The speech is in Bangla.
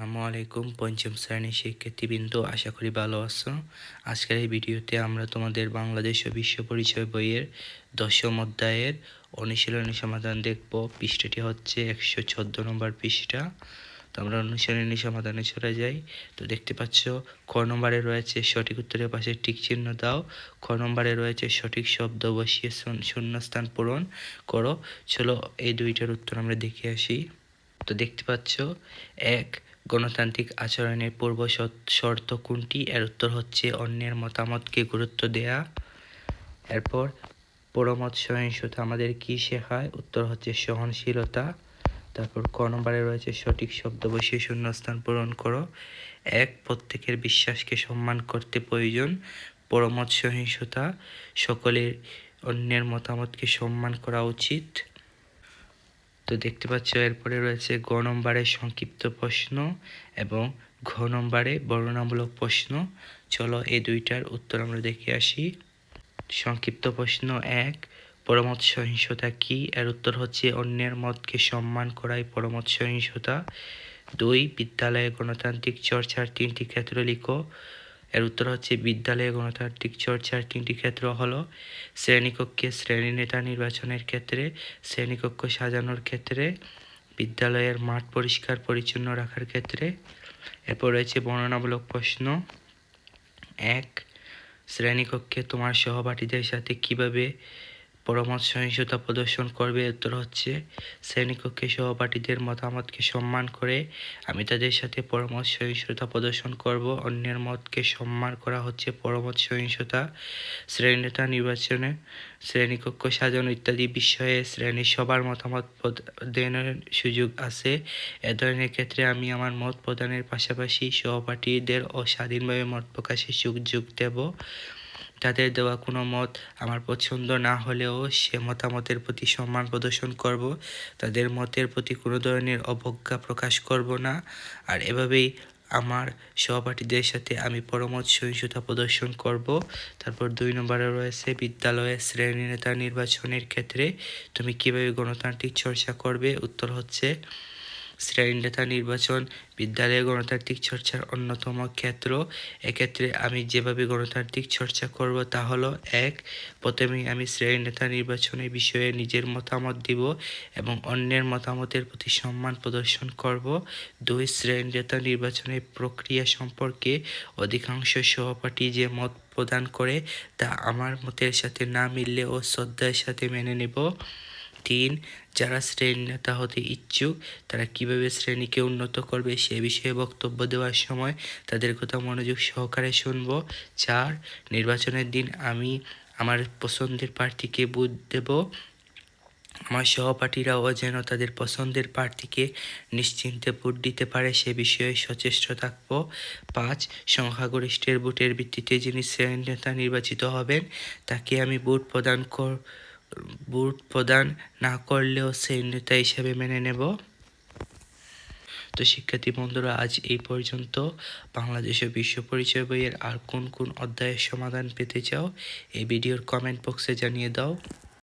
আসসালামু আলাইকুম পঞ্চম শ্রেণীর শিক্ষার্থীবৃন্দ, আশা করি ভালো আছো। আজকের এই ভিডিওতে আমরা তোমাদের বাংলাদেশ ও বিশ্ব পরিচয় বইয়ের 10ম অধ্যায়ের অনুশীলনী সমাধান দেখব। পৃষ্ঠাটি হচ্ছে 114 নম্বর পৃষ্ঠা। তো আমরা অনুশীলনী সমাধানে চলে যাই। তো দেখতে পাচ্ছ ক নম্বরে রয়েছে সঠিক উত্তরের পাশে টিক চিহ্ন দাও। খ নম্বরে রয়েছে সঠিক শব্দ বসিয়ে শূন্যস্থান পূরণ করো। চলো এই দুইটার উত্তর আমরা দেখে আসি। তো দেখতে পাচ্ছ, এক, গণতান্ত্রিক আচরণের পূর্ব শর্ত কোনটি? এর উত্তর হচ্ছে অন্যের মতামতকে গুরুত্ব দেয়া। এরপর পরমত সহিংসতা আমাদের কি শেখায়? উত্তর হচ্ছে সহনশীলতা। তারপর ক নম্বরে রয়েছে সঠিক শব্দ বসিয়ে শূন্যস্থান পূরণ করো। এক, প্রত্যেকের বিশ্বাসকে সম্মান করতে প্রয়োজন। পরমত সহিংসতা, সকলের অন্যের মতামতকে সম্মান করা উচিত। তো দেখতে পাচ্ছ এরপরে রয়েছে গ নম্বরে সংক্ষিপ্ত প্রশ্ন এবং ঘ নম্বরে বর্ণনামূলক প্রশ্ন। চলো এই দুইটার উত্তর আমরা দেখে আসি। সংক্ষিপ্ত প্রশ্ন এক, পরমত সহিংসতা কি? এর উত্তর হচ্ছে অন্যের মতকে সম্মান করাই পরমত সহিংসতা। দুই, বিদ্যালয়ে গণতান্ত্রিক চর্চার 3টি ক্ষেত্র লিখো। এর উত্তর হচ্ছে বিদ্যালয়ে গণতান্ত্রিক চর্চার 3টি ক্ষেত্র হলো শ্রেণীকক্ষে শ্রেণী নেতা নির্বাচনের ক্ষেত্রে, শ্রেণীকক্ষ সাজানোর ক্ষেত্রে, বিদ্যালয়ের মাঠ পরিষ্কার পরিচ্ছন্ন রাখার ক্ষেত্রে। এরপর রয়েছে বর্ণনামূলক প্রশ্ন। এক, শ্রেণীকক্ষে তোমার সহপাঠীদের সাথে কিভাবে পরমত সহিংসতা প্রদর্শন করবে? উত্তর হচ্ছে শ্রেণীকক্ষে সহপাঠীদের মতামতকে সম্মান করে আমি তাদের সাথে পরমত সহিংসতা প্রদর্শন করব। অন্যের মতকে সম্মান করা হচ্ছে পরমত সহিংসতা। শ্রেণী নেতা নির্বাচনে, শ্রেণীকক্ষ সাজানো ইত্যাদি বিষয়ে শ্রেণীর সবার মতামত প্রদানের সুযোগ আছে। এ ধরনের ক্ষেত্রে আমি আমার মত প্রদানের পাশাপাশি সহপাঠীদের স্বাধীনভাবে মত প্রকাশের সুযোগ দেব। তাদের দেওয়া কোনো মত আমার পছন্দ না হলেও সে মতামতের প্রতি সম্মান প্রদর্শন করব। তাদের মতের প্রতি কোনো ধরনের অবজ্ঞা প্রকাশ করব না। আর এভাবেই আমার সহপাঠীদের সাথে আমি পরমত সহিংসতা প্রদর্শন করব। তারপর 2 নম্বরে রয়েছে বিদ্যালয়ের শ্রেণী নেতা নির্বাচনের ক্ষেত্রে তুমি কিভাবে গণতান্ত্রিক চর্চা করবে? উত্তর হচ্ছে শ্রেণী নেতা নির্বাচন বিদ্যালয়ে গণতান্ত্রিক চর্চার অন্যতম ক্ষেত্র। এক্ষেত্রে আমি যেভাবে গণতান্ত্রিক চর্চা করব তা হলো, এক, প্রথমেই আমি শ্রেণী নেতা নির্বাচনের বিষয়ে নিজের মতামত দিব এবং অন্যের মতামতের প্রতি সম্মান প্রদর্শন করব। দুই, শ্রেণী নেতা নির্বাচনের প্রক্রিয়া সম্পর্কে অধিকাংশ সহপাঠী যে মত প্রদান করে তা আমার মতের সাথে না মিললেও শ্রদ্ধার সাথে মেনে নেব। তিন, যারা শ্রেণী নেতা হতে ইচ্ছুক তারা কিভাবে শ্রেণীকে উন্নত করবে সে বিষয়ে বক্তব্য দেওয়ার সময় তাদের কথা মনোযোগ সহকারে শুনব। চার, নির্বাচনের দিন আমি আমার পছন্দের প্রার্থীকে ভোট দেব। আমার সহপাঠীরাও যেন তাদের পছন্দের প্রার্থীকে নিশ্চিন্তে ভোট দিতে পারে সে বিষয়ে সচেষ্ট থাকব। পাঁচ, সংখ্যাগরিষ্ঠের ভোটের ভিত্তিতে যিনি শ্রেণী নেতা নির্বাচিত হবেন তাকে আমি ভোট প্রদান না করলেও শ্রেণী নেতা হিসেবে মেনে নেব। তো শিক্ষার্থী বন্ধুরা, আজ এই পর্যন্ত। বাংলাদেশ ও বিশ্ব পরিচয় বইয়ের আর কোন কোন অধ্যায়ের সমাধান পেতে চাও এই ভিডিওর কমেন্ট বক্সে জানিয়ে দাও।